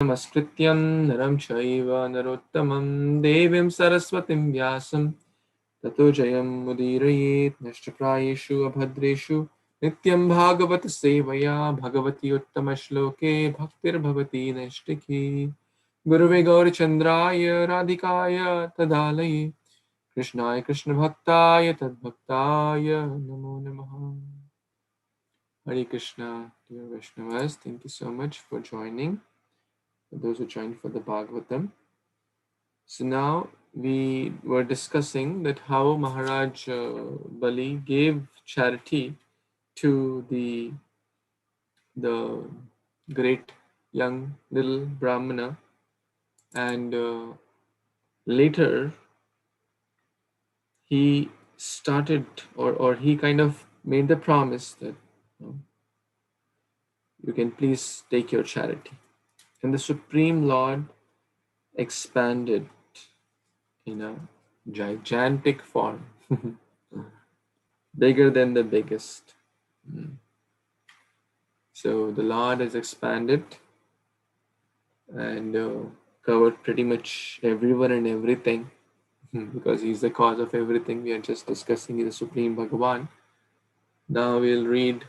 Namaskrityam naram chaiva narottamam devim saraswatim vyasam tato jayam mudirayet nashtaprayeshu abhadreshu Nityam Bhagavata Sevaya Bhagavati Uttama Shloke Bhaktir Bhavati Nashtaki Guruve Gauri Chandraya Radhikaya Tadalaye Krishnaya Krishna Bhaktaya Tadbhaktaya Namo Namaha. Hare Krishna, dear Vaishnavas, thank you so much for joining. For those who joined for the Bhagavatam. So now we were discussing that how Maharaj Bali gave charity to the great young little Brahmana, and later he started or he kind of made the promise that you can please take your charity. And the Supreme Lord expanded in a gigantic form, bigger than the biggest. So the Lord has expanded and covered pretty much everyone and everything, because he's the cause of everything. We are just discussing the Supreme Bhagavan. Now we'll read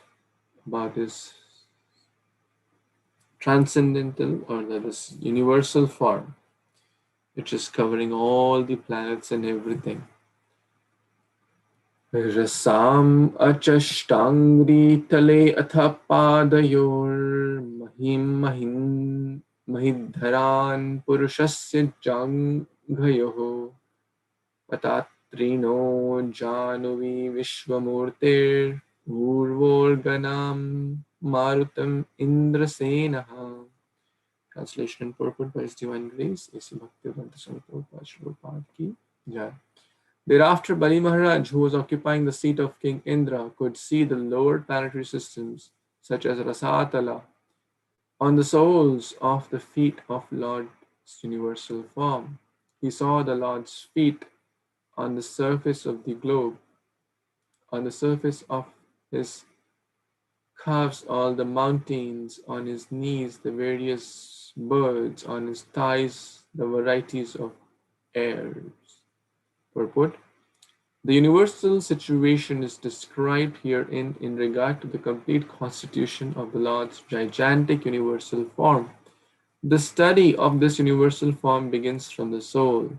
about his transcendental or this universal form, which is covering all the planets and everything. Rasam achashtangri tale atha padayor mahim mahidharan purushasya janghayoho patatrino januvi vishwamurtir urvorganam marutam indrasenaha. Translation and purport by His Divine Grace, A.C. Bhaktivedanta Swami Prabhupada Srila Prabhupada Ki Jai. Thereafter, Bali Maharaj, who was occupying the seat of King Indra, could see the lower planetary systems, such as Rasatala, on the soles of the feet of Lord's universal form. He saw the Lord's feet on the surface of the globe, on the surface of his calves, all the mountains, on his knees, the various birds, on his thighs, the varieties of airs. Purport: the universal situation is described herein in regard to the complete constitution of the Lord's gigantic universal form. The study of this universal form begins from the soul.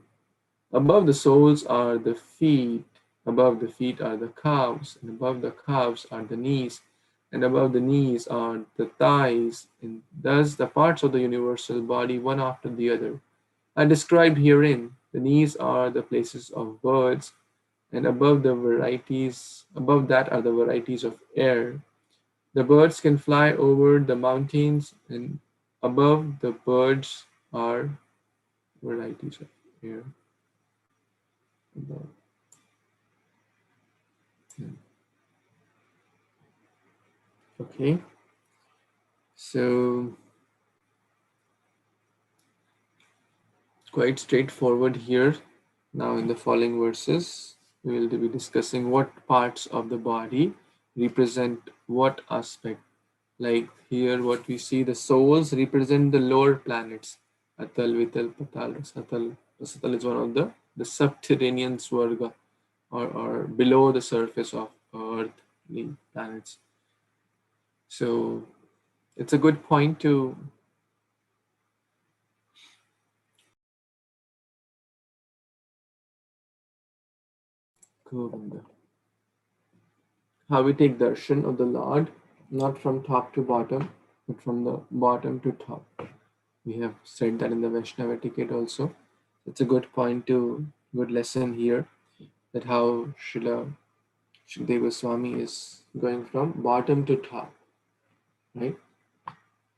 Above the soles are the feet, above the feet are the calves, and above the calves are the knees, and above the knees are the thighs, and thus the parts of the universal body, one after the other, are described herein. The knees are the places of birds, and above that are the varieties of air. The birds can fly over the mountains, and above the birds are varieties of air. Okay, so quite straightforward here. Now in the following verses, we will be discussing what parts of the body represent what aspect. Like here, what we see, the souls represent the lower planets. Atal, Vital, Patal, Rasatal. Rasatal is one of the subterranean Swarga, or below the surface of earthly planets. So it's a good point to how we take darshan of the Lord, not from top to bottom, but from the bottom to top. We have said that in the Vaishnava etiquette also. It's a good point good lesson here, that how Shukadeva Goswami is going from bottom to top, right?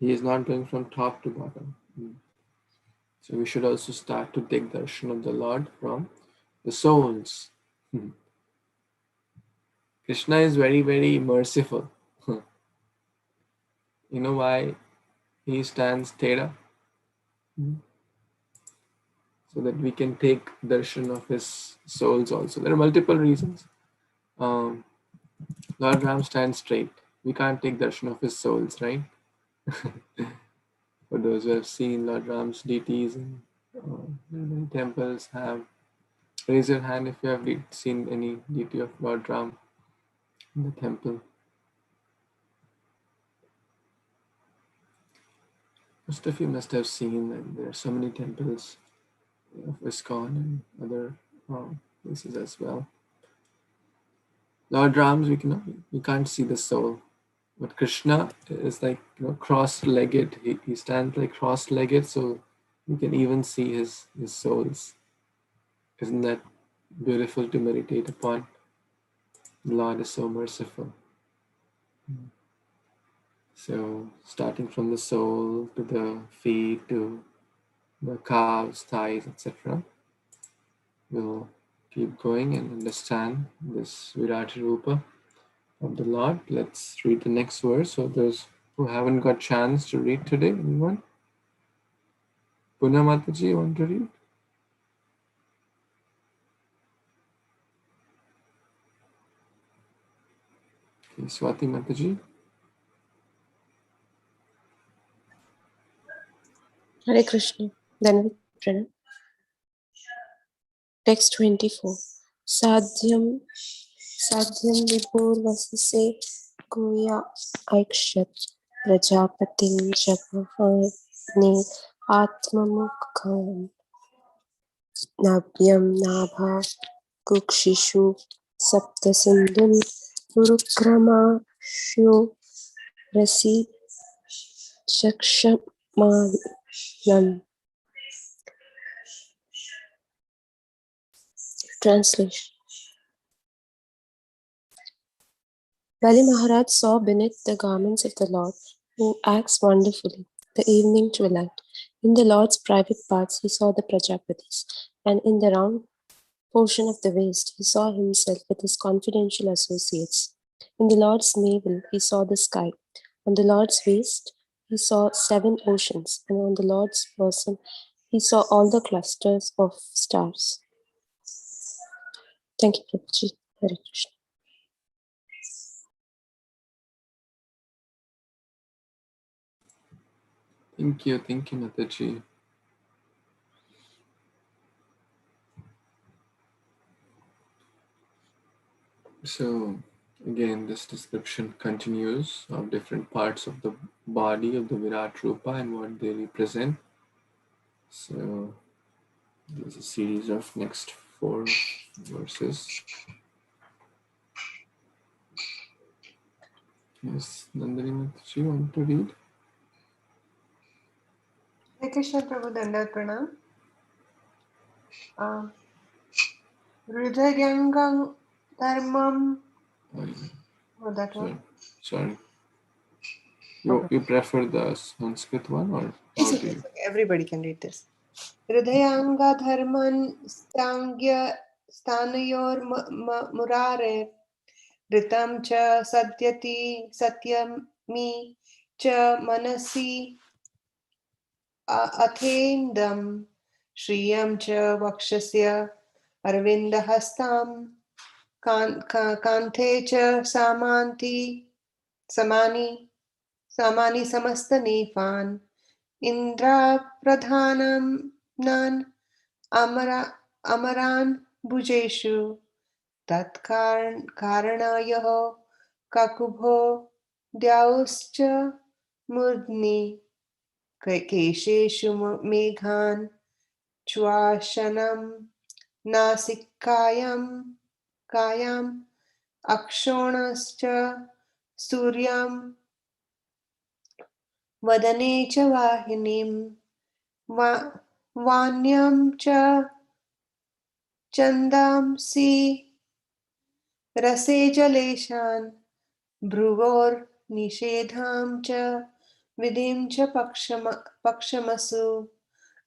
He is not going from top to bottom. So we should also start to take darshan of the Lord from the souls. Krishna is very, very merciful. You know why he stands Theda? So that we can take darshan of his souls also. There are multiple reasons. Lord Ram stands straight. We can't take darshan of his souls, right? For those who have seen Lord Ram's deities in many temples, raise your hand if you have seen any deity of Lord Ram in the temple. Most of you must have seen, and there are so many temples of ISKCON and other places as well. Lord Ram's, we can't see the soul, but Krishna is like cross-legged. He stands like cross-legged, so you can even see his souls. Isn't that beautiful to meditate upon? The Lord is so merciful. So starting from the soul to the feet to the calves, thighs, etc. We'll keep going and understand this Virat Rupa of the Lord. Let's read the next verse. So those who haven't got chance to read today, anyone? Puna Mataji, you want to read? Okay, Swati Mataji. Hare Krishna. Then we pray. Text 24. Sadhyam vipurvasase guya aikshat prajapatim jagahane atmamukham nabhyam nabha kukshishu sapta sindhum urukramashu rasi chakshamanam. Translation. Bali Maharaj saw beneath the garments of the Lord, who acts wonderfully, the evening twilight. In the Lord's private parts he saw the Prajapatis, and in the round portion of the waist he saw himself with his confidential associates. In the Lord's navel he saw the sky. On the Lord's waist he saw 7 oceans, and on the Lord's person he saw all the clusters of stars. Thank you, Prabhuji. Hare Krishna. Thank you, Mataji. So again, this description continues of different parts of the body of the Virat Rupa and what they represent. So there's a series of next 4 verses. Yes, Nandini Mataji, you want to read? Hare Krishna Prabhu Dandat Pranam. Hridayangam dharmam. Oh, that one. Sorry. You prefer the Sanskrit one or? It's okay. Everybody can read this. Hridayanga dharman stanayor murare ritam cha sadyati satyami cha manasi athendam shriyam cha vakshasya arvindahastam kante cha samani samasthanifan Indra pradhanam nan amaran bhujeshu tat karanayaho kakubho dyauscha murdni kesheshu meghan chwashanam nasikayam akshonascha suryam vadane cha vahinim Vanyam cha chandamsi rase jaleshan bhruvor nishedham cha vidim cha pakshamasu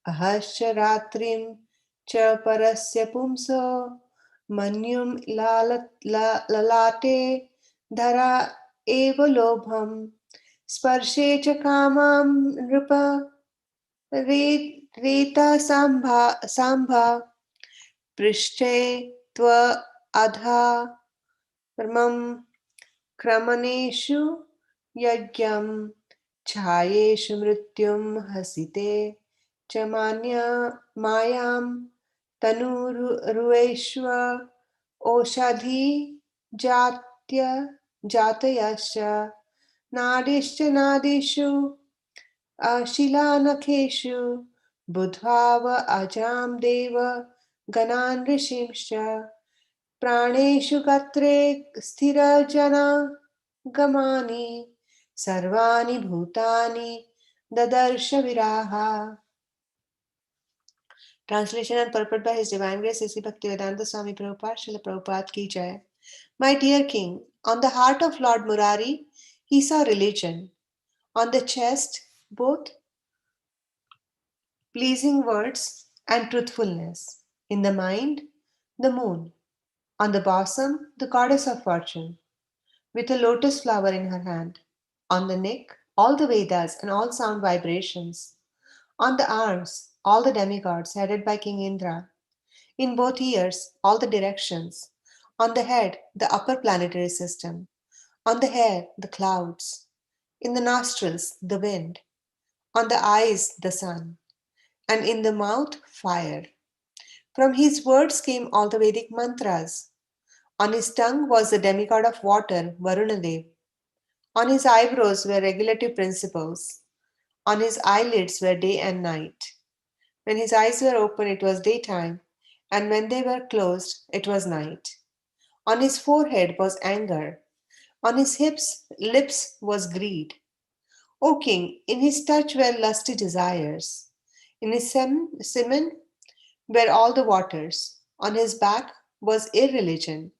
ahascha ratrim cha parasya pumso manyum lalate dhara eva lobham sparshe cha kamam nrupa Reta sambha prishte tva adha ramam kramaneshu yagyam छायेषु मृत्युं हसिते च मायां तनुरुवेश्व ओषधि जातयश्च नाडीश्च नाडीषु शिलानखेषु बुद्ध्वा अजां देव गणान् ऋषींश्च प्राणेषु गत्रे स्थिरजना गमानि सर्वाणि भूतानि ददर्श viraha. Translation and purport by His Divine Grace A.C. Bhaktivedanta Swami Prabhupada, Srila Prabhupada ki jai. My dear King, on the heart of Lord Murari, he saw religion. On the chest, both pleasing words and truthfulness. In the mind, the moon. On the bosom, the goddess of fortune, with a lotus flower in her hand. On the neck, all the Vedas and all sound vibrations. On the arms, all the demigods headed by King Indra. In both ears, all the directions. On the head, the upper planetary system. On the hair, the clouds. In the nostrils, the wind. On the eyes, the sun. And in the mouth, fire. From his words came all the Vedic mantras. On his tongue was the demigod of water, Varunadev. On his eyebrows were regulative principles. On his eyelids were day and night. When his eyes were open, it was daytime, and when they were closed, it was night. On his forehead was anger. On his lips was greed. O king, in his touch were lusty desires. In his semen were all the waters. On his back was irreligion,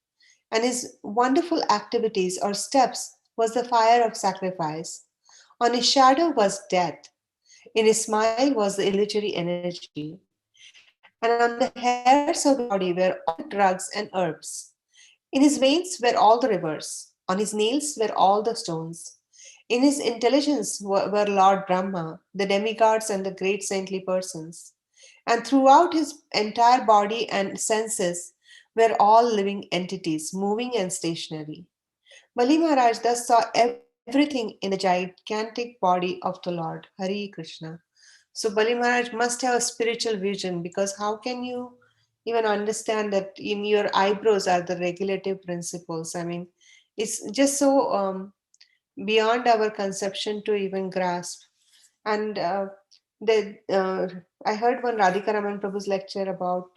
and his wonderful activities or steps was the fire of sacrifice. On his shadow was death. In his smile was the illusory energy. And on the hairs of his body were all the drugs and herbs. In his veins were all the rivers. On his nails were all the stones. In his intelligence were Lord Brahma, the demigods, and the great saintly persons. And throughout his entire body and senses were all living entities, moving and stationary. Bali Maharaj thus saw everything in the gigantic body of the Lord, Hari Krishna. So Bali Maharaj must have a spiritual vision, because how can you even understand that in your eyebrows are the regulative principles? I mean, it's just so beyond our conception to even grasp. And I heard one Radhika Raman Prabhu's lecture about,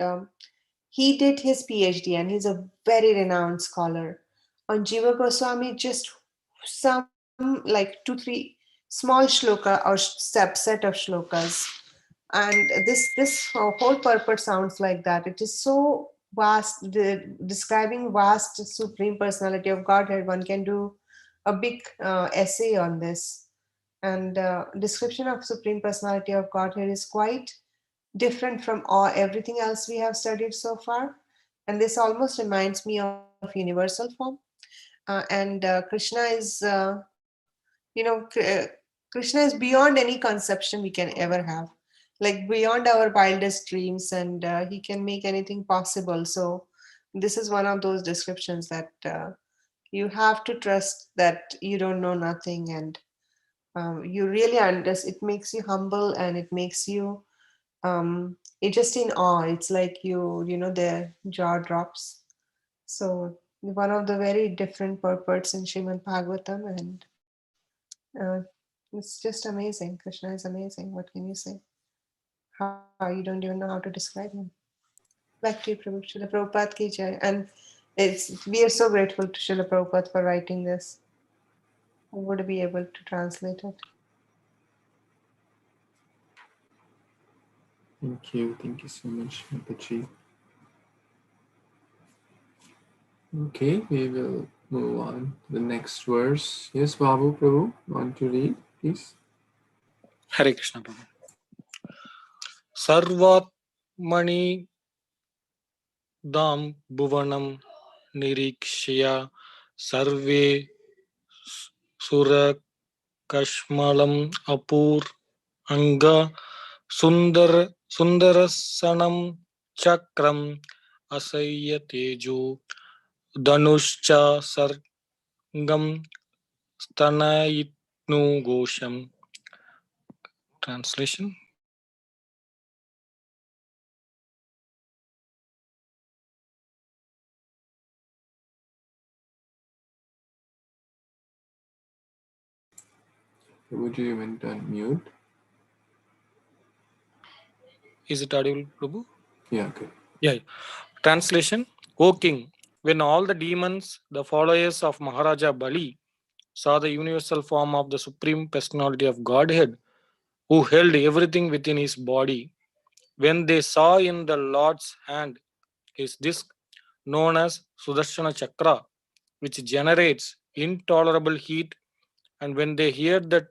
he did his PhD and he's a very renowned scholar. On Jiva Goswami, just some like 2-3 small shloka or subset of shlokas. And this whole purport sounds like that. It is so vast, describing vast supreme personality of Godhead. One can do a big essay on this. And description of supreme personality of Godhead is quite different from everything else we have studied so far. And this almost reminds me of universal form. And Krishna is, Krishna is beyond any conception we can ever have, like beyond our wildest dreams, and he can make anything possible. So this is one of those descriptions that you have to trust that you don't know nothing, and you really understand. It makes you humble, and it makes you it's just in awe. It's like the jaw drops. So one of the very different purports in Śrīmad-Bhāgavatam, and uh, it's just amazing. Krishna is amazing. What can you say? How you don't even know how to describe him. Back to you, Prabhu. Srila Prabhupada ki jai. And we are so grateful to Srila Prabhupada for writing this. Who would be able to translate it? Thank you. Thank you so much, Mataji. Okay, we will move on to the next verse. Yes, Babu Prabhu, want to read, please? Hare Krishna Prabhu. Sarvatmani dam bhuvanam nirikshya sarve sura kashmalam apur anga sundarasanam chakram asaya tejo dhanushcha sargam stanayitnu gosham Translation. Prabhuji, you went on mute. Is it audible, Prabhu? Yeah, good. Yeah. Translation. O king, when all the demons, the followers of Maharaja Bali, saw the universal form of the Supreme Personality of Godhead, who held everything within his body, when they saw in the Lord's hand his disc known as Sudarshan Chakra, which generates intolerable heat, and when they heard the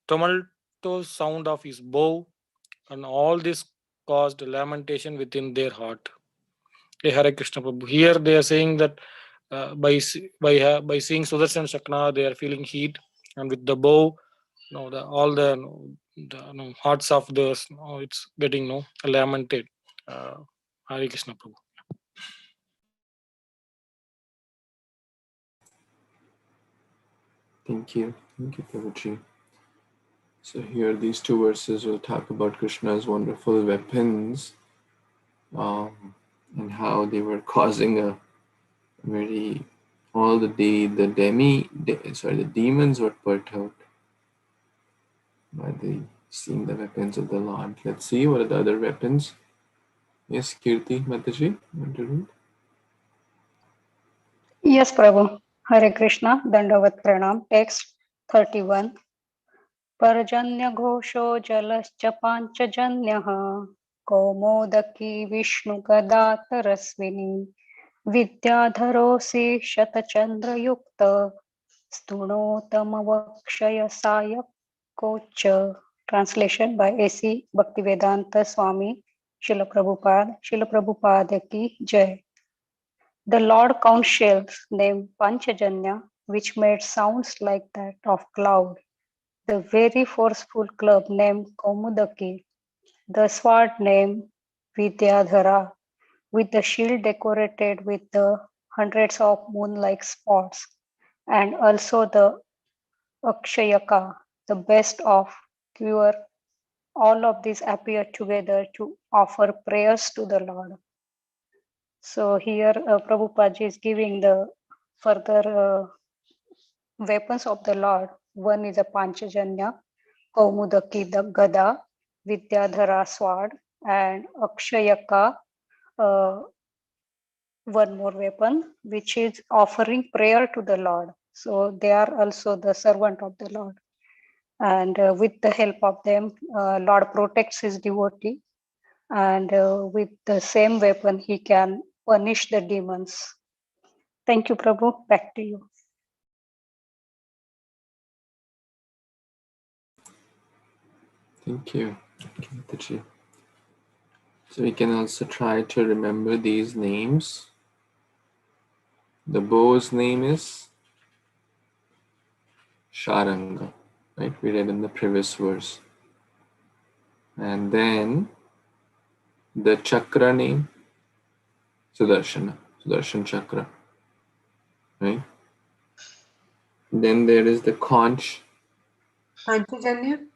tumultuous sound of his bow, and all this caused lamentation within their heart. Hey, Hare Krishna Prabhu. Here they are saying that by seeing Sudarshan Chakra, they are feeling heat, and with the bow, all the hearts of the it's getting lamented. Hare Krishna Prabhu. Thank you, Prabhuji. So here, these two verses will talk about Krishna's wonderful weapons, and how they were causing a very the demons were perturbed by seeing the weapons of the Lord. Let's see what are the other weapons. Yes, Kirti Mataji, want to read? Yes, Prabhu. Hare Krishna, Dandavat Pranam, text 31. Parajanya Ghosho Jalascha Panchajanya Kaumodaki Vishnu Gadatarasvini Vidyadharosi Shatachandra Yukta Stunotamavakshayasayaka Kocha. Translation by A.C. Bhaktivedanta Swami Srila Prabhupada ki Jai. The Lord count shells named Panchajanya, which made sounds like that of cloud. The very forceful club named Kaumodaki, the sword named Vidyadhara, with the shield decorated with the hundreds of moon-like spots, and also the Akshayasayaka, the best of pure. All of these appear together to offer prayers to the Lord. So here Prabhupada is giving the further weapons of the Lord. One is a Panchajanya, Kaumodaki the Gada, Vidyadhara sword, and Akshayasayaka, one more weapon, which is offering prayer to the Lord. So they are also the servant of the Lord. And with the help of them, Lord protects his devotee. And with the same weapon, he can punish the demons. Thank you, Prabhu. Back to you. Thank you, Mataji. So we can also try to remember these names. The bow's name is Sharanaga, right? We read in the previous verse. And then the chakra name, Sudarshan chakra, right? Then there is the conch, Panchajanya.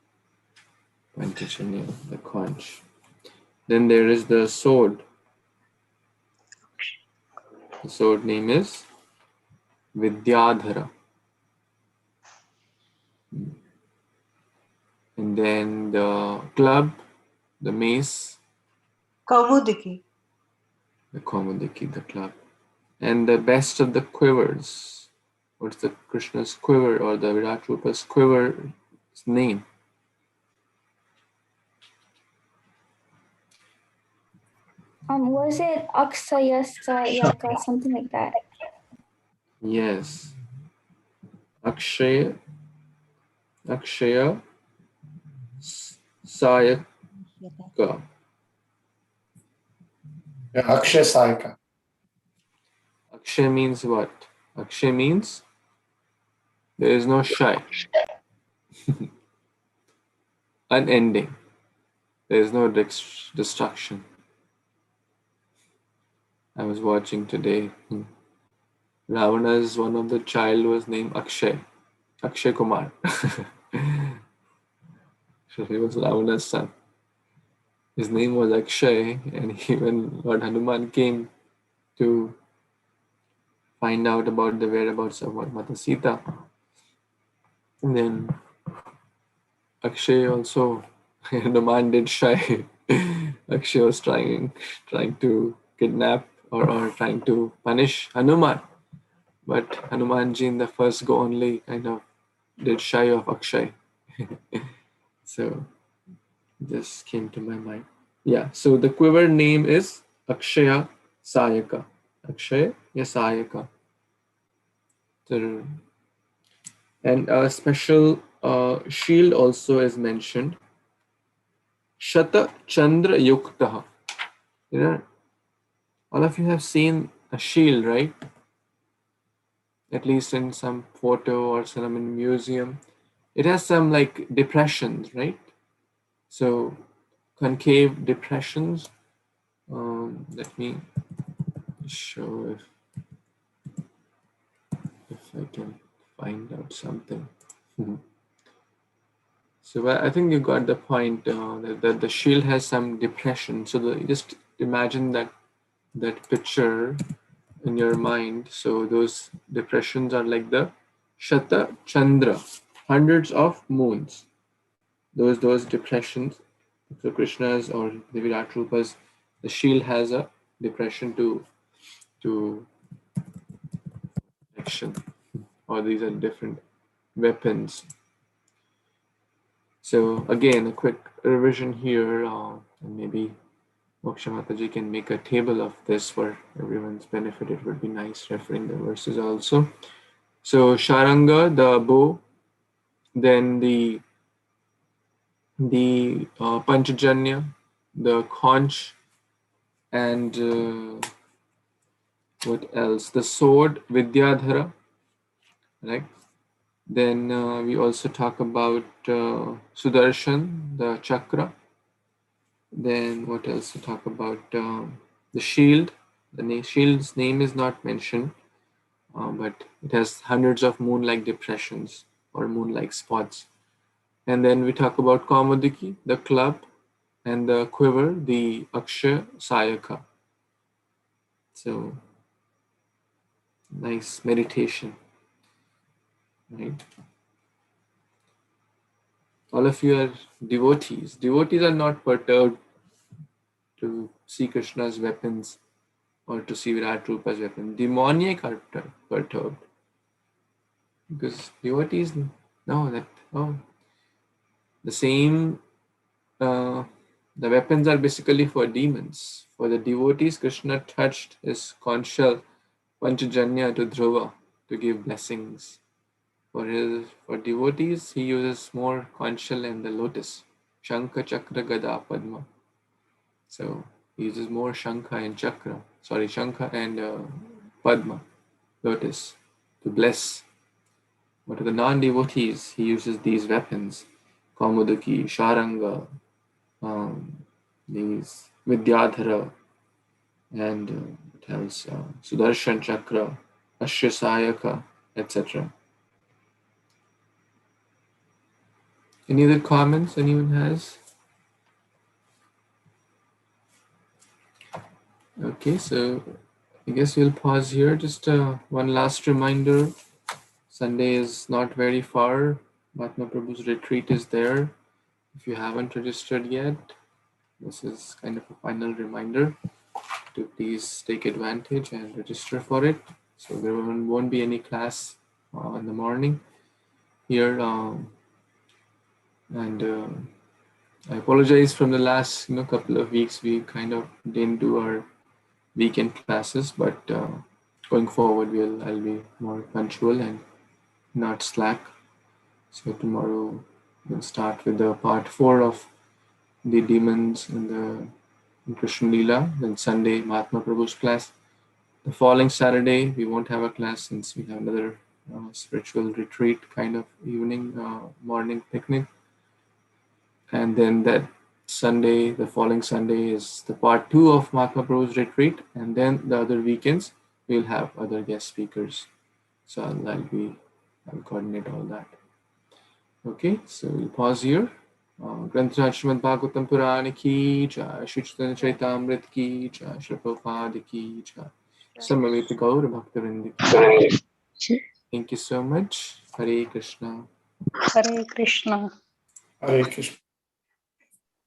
Panchajanya, the conch. Then there is the sword. The sword name is Vidyadhara. And then the club, the mace, Kaumodaki. the Kaumodaki, the club. And the best of the quivers. What's the Krishna's quiver or the Virat Rupa's quiver's name? Was it Akshayasayaka, something like that? Yes. Akshaya Sayaka. Akshayasayaka. Akshay means what? Akshay means there is no shy. Unending. There is no destruction. I was watching today. Ravana's one of the child was named Akshay. Akshay Kumar. So he was Ravana's son. His name was Akshay, and when Lord Hanuman came to find out about the whereabouts of Mata Sita, and then Akshay also Hanuman did shy. Akshay was trying to kidnap or trying to punish Hanuman, but Hanumanji in the first go only kind of did shy of Akshay. So this came to my mind. Yeah, so the quiver name is Akshayasayaka. Akshayasayaka. And a special shield also is mentioned. Shata Chandra Yuktaha. You know, all of you have seen a shield, right? At least in some photo or some in museum. It has some like depressions, right? So concave depressions. Let me show if I can find out something. So I think you got the point that the shield has some depression. So just imagine that picture in your mind. So those depressions are like the Shata Chandra, hundreds of moons. Those depressions. So Krishna's or the Virat Rupa's, the shield has a depression to action, or these are different weapons. So again, a quick revision here, and maybe Moksha Mataji can make a table of this for everyone's benefit. It would be nice referring the verses also. So Sharanga, the bow, then the Panchajanya, the conch, and what else? The sword, Vidyadhara, right? Then we also talk about Sudarshan, the chakra. Then what else to talk about? The shield. The shield's name is not mentioned, but it has hundreds of moon-like depressions or moon-like spots. And then we talk about Kaumodaki, the club, and the quiver, the Akshayasayaka. So nice meditation, right? All of you are devotees. Devotees are not perturbed to see Krishna's weapons or to see Virat Rupa's weapon. Demoniac are perturbed. Because devotees know that, the same, the weapons are basically for demons. For the devotees, Krishna touched his conch shell Panchajanya to Dhruva to give blessings. For devotees, he uses more conch shell and the lotus, Shankha, Chakra, Gada, Padma. So he uses more Shankha and Padma, lotus, to bless. But to the non-devotees, he uses these weapons, Kaumodaki, Sharanaga, these Vidyadhara, and what else? Sudarshan Chakra, Akshayasayaka, etc. Any other comments anyone has? Okay, so I guess we'll pause here. Just one last reminder. Sunday is not very far. Mahatma Prabhu's retreat is there. If you haven't registered yet, this is kind of a final reminder to please take advantage and register for it. So there won't be any class in the morning here. And I apologize from the last couple of weeks. We kind of didn't do our weekend classes, but going forward, I'll be more punctual and not slack. So tomorrow we'll start with the part 4 of the demons in Krishna Leela. Then Sunday, Mahatma Prabhu's class. The following Saturday, we won't have a class since we have another spiritual retreat kind of evening, morning picnic. And then that Sunday, the following Sunday, is the part 2 of Mahatma Prabhu's retreat. And then the other weekends, we'll have other guest speakers. So I'll coordinate all that. Okay, so we'll pause here Granthra Śrīmad-Bhāgavatam Purana ki jai, Shri Chaitanya Charitamrita ki jai, Shri Prabhupada ki jai, Samaveta Gaura Bhaktivinoda ki jai. Thank you so much. Hare Krishna. Hare Krishna. Hare Krishna.